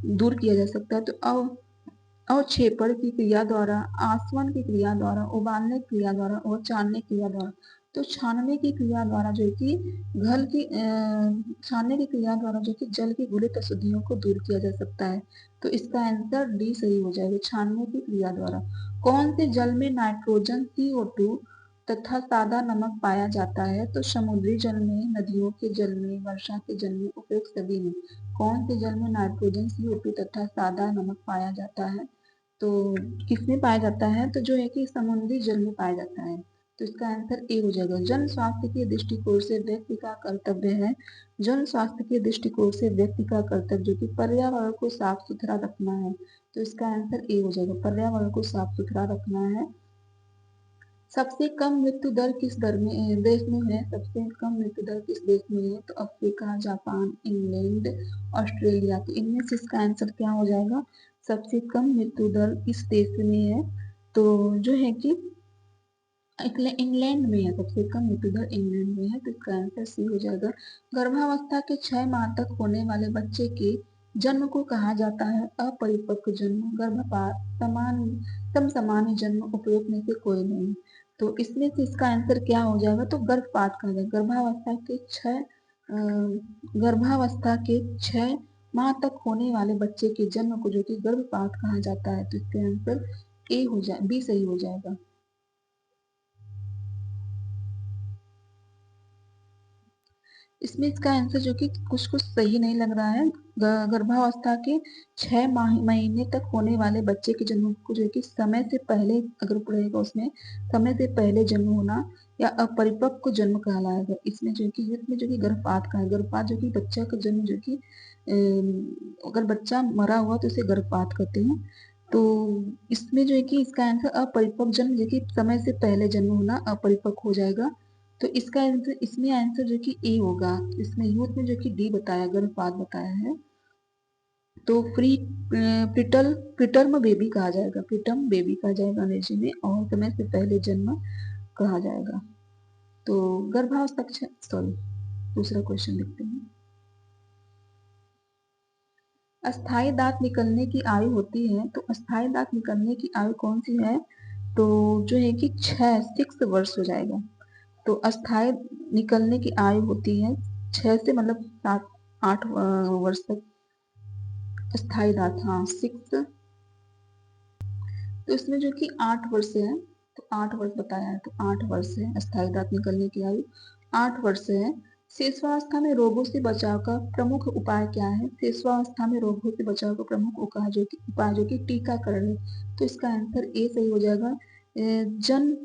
दूर किया जा सकता है? तो अवक्षेपण की क्रिया द्वारा, आसवन की क्रिया द्वारा, उबालने की क्रिया द्वारा और छानने की क्रिया द्वारा। तो छानने की क्रिया द्वारा जो कि छानने की क्रिया द्वारा जो कि जल की घुलित अशुद्धियों को दूर किया जा सकता है, तो इसका आंसर डी सही हो जाएगा, छानने की क्रिया द्वारा। कौन से जल में नाइट्रोजन CO2 तथा सादा नमक पाया जाता है? तो समुद्री जल में, नदियों के जल में, वर्षा के जल में, उपयुक्त सभी में। कौन से जल में नाइट्रोजन CO2 तथा सादा नमक पाया जाता है? तो किसमें पाया जाता है? तो जो है कि समुद्री जल में पाया जाता है, तो इसका आंसर ए हो जाएगा। जन स्वास्थ्य के दृष्टिकोण से व्यक्ति का कर्तव्य है, जन स्वास्थ्य के दृष्टिकोण से व्यक्ति का कर्तव्य जो कि पर्यावरण को साफ सुथरा रखना है, तो इसका आंसर ए हो जाएगा, पर्यावरण को साफ सुथरा रखना है। सबसे कम मृत्यु दर किस देश में है? सबसे कम मृत्यु दर किस देश में है? तो अफ्रीका, जापान, इंग्लैंड, ऑस्ट्रेलिया। तो इनमें से इसका आंसर क्या हो जाएगा? सबसे कम मृत्यु दर किस देश में है? तो जो है कि इंग्लैंड में है, सबसे कम मृत्यु दर इंग्लैंड में है, तो इसका आंसर सी हो जाएगा। गर्भावस्था के 6 माह तक होने वाले बच्चे के जन्म को कहा जाता है अपरिपक्व जन्म, गर्भपात, समसामान्य जन्म, उपयुक्त में से कोई नहीं। तो इसमें से इसका आंसर क्या हो जाएगा? तो गर्भपात कहा जाएगा। गर्भावस्था के 6 माह तक होने वाले बच्चे के जन्म को जो कि गर्भपात कहा जाता है, तो इसके आंसर ए हो जाए, बी सही हो जाएगा। इसमें इसका आंसर जो कि कुछ कुछ सही नहीं लग रहा है। गर्भावस्था के 6 महीने तक होने वाले बच्चे के जन्म को जो कि समय से पहले अगर पढ़ेगा उसमें समय से पहले जन्म होना या अपरिपक्व जन्म कहलाएगा। इसमें जो कि युद्ध में जो कि गर्भपात का है, गर्भपात जो कि बच्चा का जन्म जो कि अगर बच्चा मरा हुआ तो उसे गर्भपात कहते हैं। तो इसमें जो है कि इसका आंसर अपरिपक्व जन्म जो कि समय से पहले जन्म होना अपरिपक्व हो जाएगा। तो इसका आंसर, इसमें आंसर जो कि ए होगा। इसमें यूथ में जो कि डी बताया, गर्भपात बताया है, तो प्रीटर्म बेबी कहा जाएगा, प्रीटर्म बेबी कहा जाएगा अंग्रेजी में, और समय से पहले जन्म कहा जाएगा। तो गर्भावस्था, सॉरी दूसरा क्वेश्चन देखते हैं। अस्थाई दांत निकलने की आयु होती है, तो अस्थाई दांत निकलने की आयु कौन सी है? तो जो है कि 6 वर्ष हो जाएगा। तो अस्थाई निकलने की आयु होती है 6 से मतलब 7-8 वर्ष तक स्थायी दांत, हाँ 6। तो इसमें जो कि 8 वर्ष है, तो 8 वर्ष बताया है, तो 8 वर्ष है स्थायी दांत निकलने की आयु, 8 वर्ष है। शेषवावस्था में रोगों से बचाव का प्रमुख उपाय क्या है? शेषवावस्था में रोगों से बचाव का प्रमुख उपाय जो कि टीकाकरण है। तो इसका आंसर ए सही हो जाएगा। जन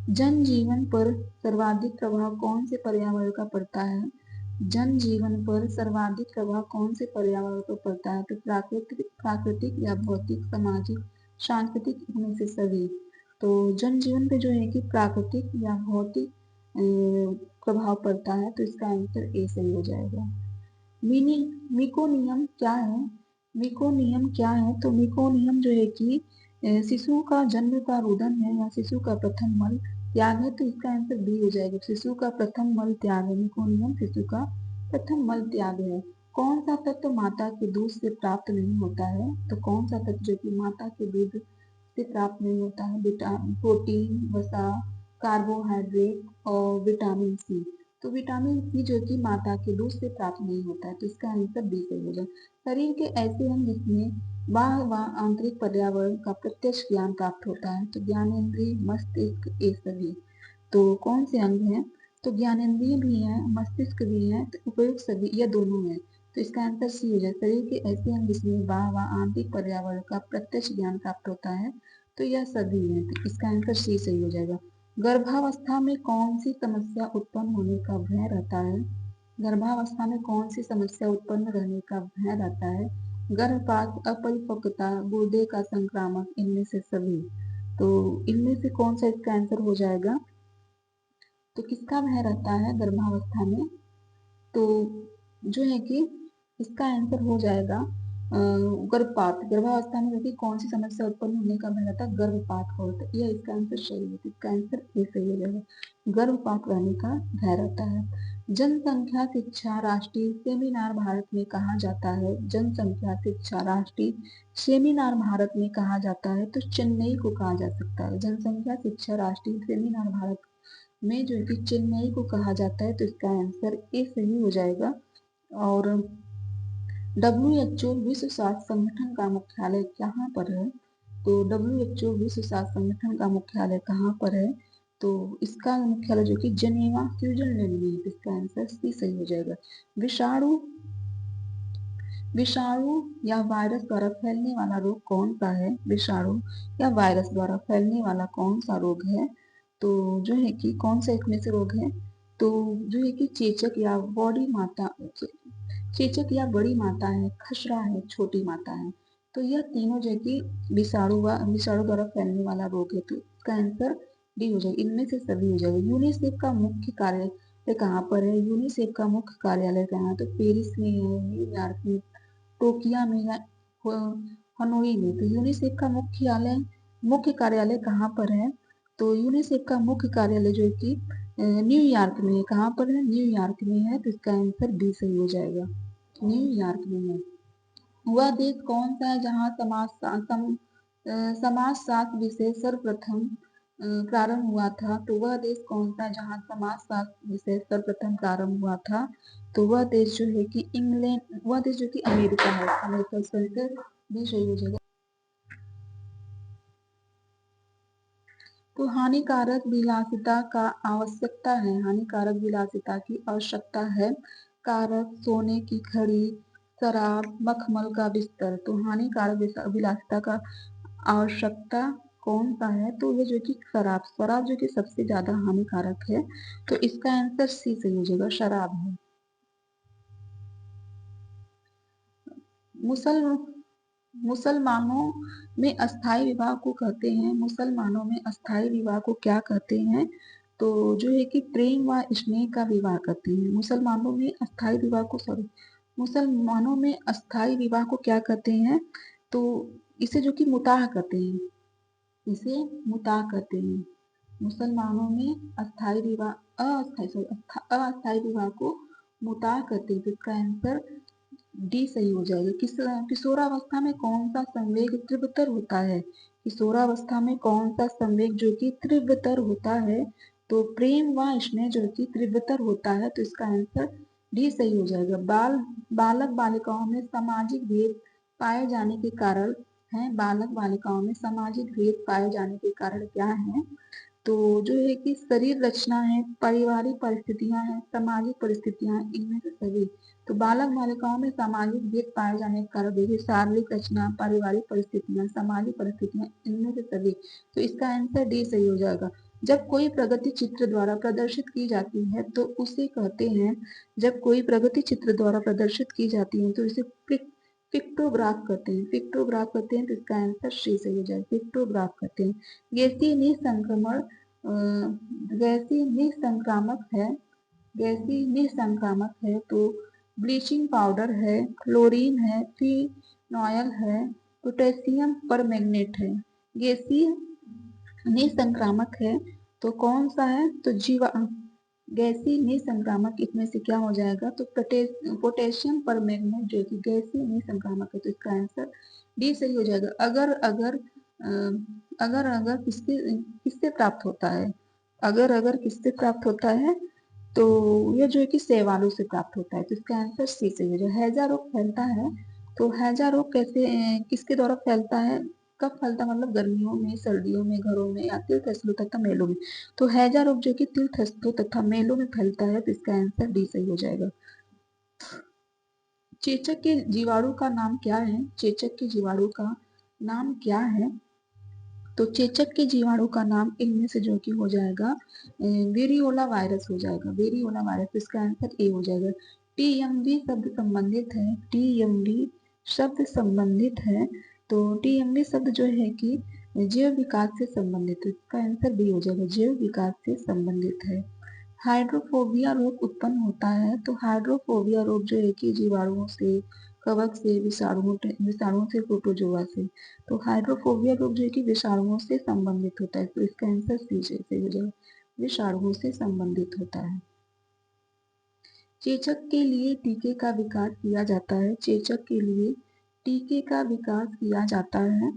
जनजीवन पर सर्वाधिक प्रभाव कौन से पर्यावरण का पड़ता है? जनजीवन पर सर्वाधिक प्रभाव कौन से पर्यावरण पर पड़ता है? तो प्राकृतिक प्राकृतिक या भौतिक, सामाजिक, सांस्कृतिक, इनमें से सभी। तो जनजीवन पे जो है कि प्राकृतिक या भौतिक प्रभाव पड़ता है, तो इसका आंसर ए सही हो जाएगा। मिनी मिकोनियम क्या है? मिकोनियम क्या है? तो मिकोनियम जो है कि शिशु का जन्म का रुदन है या शिशु का प्रथम मल त्याग है, तो इसका आंसर बी हो जाएगा। शिशु का प्रथम मल त्याग है, मिकोनियम शिशु का प्रथम मल त्याग है। कौन सा तत्व माता के दूध से प्राप्त नहीं होता है? तो कौन सा तत्व जो कि माता के दूध से प्राप्त नहीं होता है? प्रोटीन, वसा, कार्बोहाइड्रेट और विटामिन सी। तो विटामिन सी जो कि माता के दूध से प्राप्त नहीं होता है, तो इसका आंसर बी सही होगा। शरीर के ऐसे अंग जिसमें बाह्य व आंतरिक पर्यावरण का प्रत्यक्ष ज्ञान प्राप्त होता है, तो ज्ञानेंद्रिय, मस्तिष्क, ये सभी। तो कौन से अंग हैं? तो ज्ञानेंद्रिय भी है, मस्तिष्क भी है, तो उपयुक्त सभी या दोनों है, तो इसका आंसर सी हो जाए। शरीर के ऐसे अंग जिसमें बाह्य व आंतरिक पर्यावरण का प्रत्यक्ष ज्ञान प्राप्त होता है, तो यह सभी है, तो इसका आंसर सी सही हो जाएगा। गर्भावस्था में कौन सी समस्या उत्पन्न होने का भय रहता है? गर्भावस्था में कौन सी समस्या उत्पन्न रहने का भय रहता है? गर्भपात, अपरिपक्वता, गुर्दे का संक्रामक, इनमें से सभी। तो इनमें से कौन सा इसका आंसर हो जाएगा? तो किसका भय रहता है गर्भावस्था में? तो जो है कि इसका आंसर हो जाएगा गर्भपात। गर्भावस्था में देखिए कौन सी समस्या उत्पन्न होने का भय रहता है? गर्भपात का होता है। यह इसका आंसर सही है, इसका आंसर ए सही हो जाएगा। गर्भपात रहने का भय रहता है। जनसंख्या शिक्षा राष्ट्रीय सेमिनार भारत में कहा जाता है। जनसंख्या शिक्षा राष्ट्रीय सेमिनार भारत में कहा जाता है, तो चेन्नई को कहा जा सकता है। जनसंख्या शिक्षा राष्ट्रीय सेमिनार भारत में जो है कि चेन्नई को कहा जाता है, तो इसका आंसर ए सही हो जाएगा। और WHO विश्व स्वास्थ्य संगठन का मुख्यालय कहाँ पर है? तो WHO विश्व स्वास्थ्य संगठन का मुख्यालय कहाँ पर है? तो इसका मुख्यालय जो कि जेनेवा, स्विट्जरलैंड में है, तो इसका आंसर सी सही हो जाएगा। विषाणु विषाणु या वायरस द्वारा फैलने वाला रोग कौन सा है? विषाणु या वायरस द्वारा फैलने वाला कौन सा रोग है? तो जो है कि कौन सा इसमें से रोग है? तो जो है कि चेचक या बड़ी माता है, खसरा है, छोटी माता है। तो यह तीनों जो है कि विषाणु द्वारा फैलने वाला रोग है, तो इसका आंसर डी हो जाएगा। इनमें से सभी हो जाएगा। यूनिसेफ का मुख्य कार्यालय कहाँ पर है? यूनिसेफ का मुख्य कार्यालय कहाँ है? तो पेरिस में है, न्यूयॉर्क में, टोकियो में या हनोई में। तो यूनिसेफ का मुख्य कार्यालय कहाँ पर है? तो यूनिसेफ का मुख्य कार्यालय जो है कि न्यूयॉर्क में है। कहाँ पर है? न्यूयॉर्क में है, तो इसका आंसर बी सही हो जाएगा। न्यूयॉर्क में है। वह देश कौन सा है जहाँ समाजशास्त्र विषय सर्वप्रथम प्रारंभ हुआ था? तो वह देश कौन सा है जहाँ समाजशास्त्र विषय सर्वप्रथम प्रारंभ हुआ था? तो वह देश जो है कि वह देश जो कि अमेरिका है। अमेरिका, इसका आंसर बी सही हो जाएगा। तो हानिकारक विलासिता का आवश्यकता है, हानिकारक विलासिता की आवश्यकता है। कारक, सोने की घड़ी, शराब, मखमल का बिस्तर। तो हानिकारक विलासिता का आवश्यकता कौन सा है? तो ये जो कि शराब जो कि सबसे ज्यादा हानिकारक है, तो इसका आंसर सी सही हो जाएगा, शराब है। मुसल मुसलमानों में अस्थाई विवाह को कहते हैं। मुसलमानों में अस्थाई विवाह को क्या कहते हैं? तो जो है कि प्रेम व स्नेह का विवाह कहते हैं। मुसलमानों में अस्थाई विवाह को क्या कहते हैं? तो इसे जो कि मुताह कहते हैं, इसे मुताह कहते हैं। मुसलमानों में अस्थाई विवाह को मुताह कहते हैं, जिसका आंसर डी सही हो जाएगा। किशोरावस्था में कौन सा संवेग तीव्रतर होता है? किशोरावस्था में कौन सा संवेग जो कि तीव्रतर होता है? तो प्रेम व स्नेह जो कि तीव्रतर होता है, तो इसका आंसर डी सही हो जाएगा। बालक बालिकाओं में सामाजिक भेद पाए जाने के कारण है, बालक बालिकाओं में सामाजिक भेद पाए जाने के कारण क्या है, तो जो है कि शरीर रचना है, पारिवारिक परिस्थितियां हैं, सामाजिक परिस्थितियां हैं, इनमें से सभी। तो बालक बालिकाओं में सामाजिक भेद पाए जाने के कारण देखिए शारीरिक रचना, पारिवारिक परिस्थितियां, सामाजिक परिस्थितियां, इनमें से सभी। तो इसका आंसर डी सही हो जाएगा। जब कोई प्रगति चित्र द्वारा प्रदर्शित की जाती है तो उसे कहते हैं, जब कोई प्रगति चित्र द्वारा प्रदर्शित की जाती है तो इसे पिक्टोग्राफ कहते हैं, पिक्टोग्राफ कहते हैं। तो इसका आंसर सी सही हो जाएगा, पिक्टोग्राफ कहते हैं। गैसीय निसंक्रमण गैसीय निसंक्रामक है, गैसीय निसंक्रामक है तो ब्लीचिंग पाउडर है, क्लोरीन है, फिनॉयल है, पोटेशियम परमैंगनेट है। गैसीय निसंक्रामक है तो कौन सा है, तो जीवा गैसीय निसंक्रामक इसमें से क्या हो जाएगा, तो पोटेशियम परमैंगनेट जो कि गैसीय निसंक्रामक है। तो इसका आंसर डी सही हो जाएगा। अगर अगर अगर अगर किसके किससे प्राप्त होता है, अगर अगर किससे प्राप्त होता है, तो ये जो है कि शैवालों से प्राप्त होता है। तो इसका आंसर सी सही हो जाएगा। हैजा रोग फैलता है, तो हैजा रोग कैसे किसके द्वारा फैलता है, कब फैलता है, मतलब गर्मियों में, सर्दियों में, घरों में या तीर्थ स्थलों तथा मेलों में। तो हैजा रोग जो कि तीर्थ स्थलों तथा मेलों में फैलता है। तो इसका आंसर डी सही हो जाएगा। चेचक के जीवाणु का नाम क्या है, चेचक के जीवाणु का नाम क्या है, तो चेचक के जीवाणु का नाम इनमें से जो कि हो जाएगा वेरियोला वायरस हो जाएगा, वेरियोला वायरस। इसका आंसर ए हो जाएगा। टीएमवी शब्द संबंधित है, टीएमवी शब्द संबंधित है, तो टीएमवी शब्द जो है कि जैव विकास से संबंधित है। इसका आंसर बी हो जाएगा, जैव विकास से संबंधित है। हाइड्रोफोबिया रोग उत्पन्न होता है, तो हाइड्रोफोबिया रोग जो है कि जीवाणुओं से, कवक से, विषाणुओं से, प्रोटोजोआ से। तो हाइड्रोफोबिया रोग जो है कि विषाणुओं से संबंधित होता है। तो इसका आंसर सी से हो जाएगा, विषाणुओं से संबंधित होता है। चेचक के लिए टीके का विकास किया जाता है, चेचक के लिए टीके का विकास किया जाता है,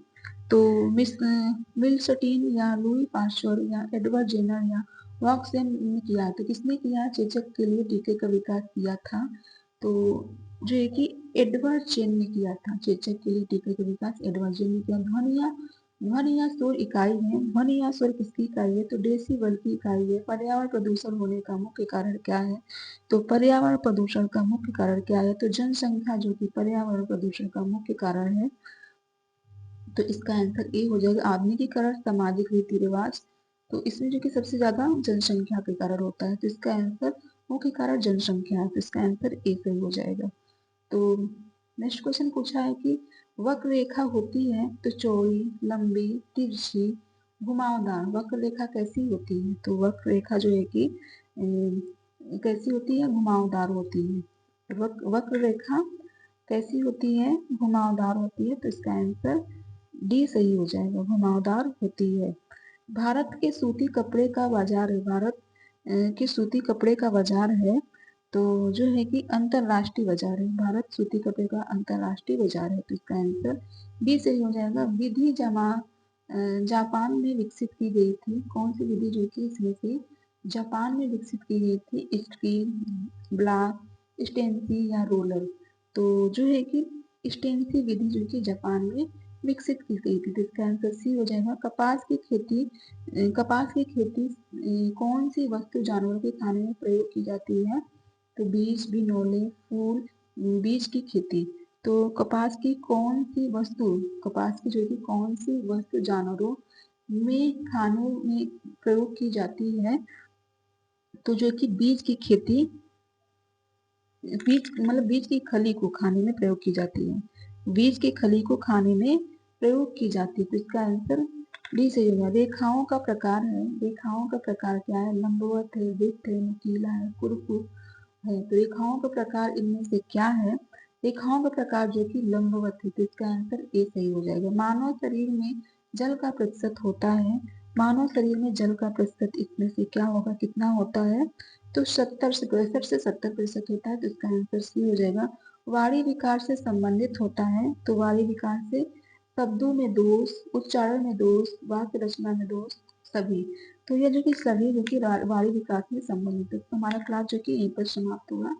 तो विल्सटीन या लुई पाश्चर या एडवर्ड जेनर या वॉक्सेन ने किया। तो किसने किया चेचक के लिए टीके का विकास किया था, तो जो है कि एडवर्ड जेन ने किया था। चेचक के लिए टीके का विकास एडवर्ड जेन ने किया। ध्वनि या शोर इकाई है, ध्वनि या शोर किसकी इकाई है, तो डेसिबल की इकाई है। पर्यावरण प्रदूषण होने का मुख्य कारण क्या है, तो पर्यावरण प्रदूषण का मुख्य कारण क्या है, तो जनसंख्या जो कि पर्यावरण प्रदूषण का मुख्य कारण है। तो इसका आंसर ए हो जाएगा, आधुनिकीकरण, सामाजिक रीति रिवाज। तो इसमें जो कि सबसे ज्यादा जनसंख्या के कारण होता है। तो इसका आंसर मुख्य कारण जनसंख्या है। तो इसका आंसर ए सही हो जाएगा। तो नेक्स्ट क्वेश्चन पूछा है कि वक्र रेखा होती है तो चौड़ी, लंबी, तिरछी, घुमावदार। वक्र रेखा कैसी होती है, तो वक्र रेखा जो है कि कैसी होती है, घुमावदार होती है। वक्र रेखा कैसी होती है, घुमावदार होती है। तो इसका आंसर डी सही हो जाएगा, घुमावदार होती है। भारत के सूती कपड़े का बाजार है, भारत के सूती कपड़े का बाजार है, तो जो है कि अंतरराष्ट्रीय बाजार है। भारत सूती कपड़े का अंतरराष्ट्रीय बाजार है। तो इसका आंसर बी सही हो जाएगा। विधि जमा जापान में विकसित की गई थी, कौन सी विधि जो कि इसमें से जापान में विकसित की गई थी, स्क्रीन, ब्लॉक, स्टेंसी या रोलर। तो जो है कि स्टेंसी विधि जो कि जापान में विकसित की गई थी। तो इसका आंसर सी हो जाएगा। कपास की खेती कौन सी वस्तु जानवरों के खाने में प्रयोग की जाती है, तो बीज, बिनोले, फूल, बीज की खेती। तो कपास की कौन सी वस्तु, कपास की जो कि कौन सी वस्तु जानवरों में खाने में प्रयोग की जाती है, तो जो कि बीज की खेती, बीज मतलब बीज की खली को खाने में प्रयोग की जाती है, बीज की खली को खाने में प्रयोग की जाती है। तो इसका आंसर डी सही होगा। रेखाओं का प्रकार है, रेखाओं का प्रकार क्या है, लंबवत है, वृत्त है, नुकीला है, कुरकुर है। तो रेखाओं का प्रकार इनमें से क्या है, रेखाओं का प्रकार जो कि लंबवत है। तो इसका आंसर ए सही हो जाएगा। मानव शरीर में जल का प्रतिशत होता है, मानव शरीर में जल का प्रतिशत इसमें से क्या होगा, कितना होता है, तो 65 से 70% होता है। तो इसका आंसर सी हो जाएगा। वाणी विकार से संबंधित होता है, तो वाणी विकार से शब्दों में दोष, उच्चारण में दोष, वाक्य रचना में दोष, सभी। तो ये जो कि सभी जो कि वाणी विकास में संबंधित है। तो हमारा क्लास जो कि यहीं पर समाप्त हुआ।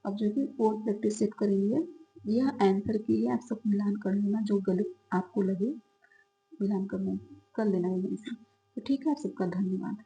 अब जो कि और प्रैक्टिस सेट करेंगे, यह आंसर की है, आप सब मिलान कर लेना, जो गलत आपको लगे मिलान कर लेना इनमें से। तो ठीक है, आप सबका धन्यवाद।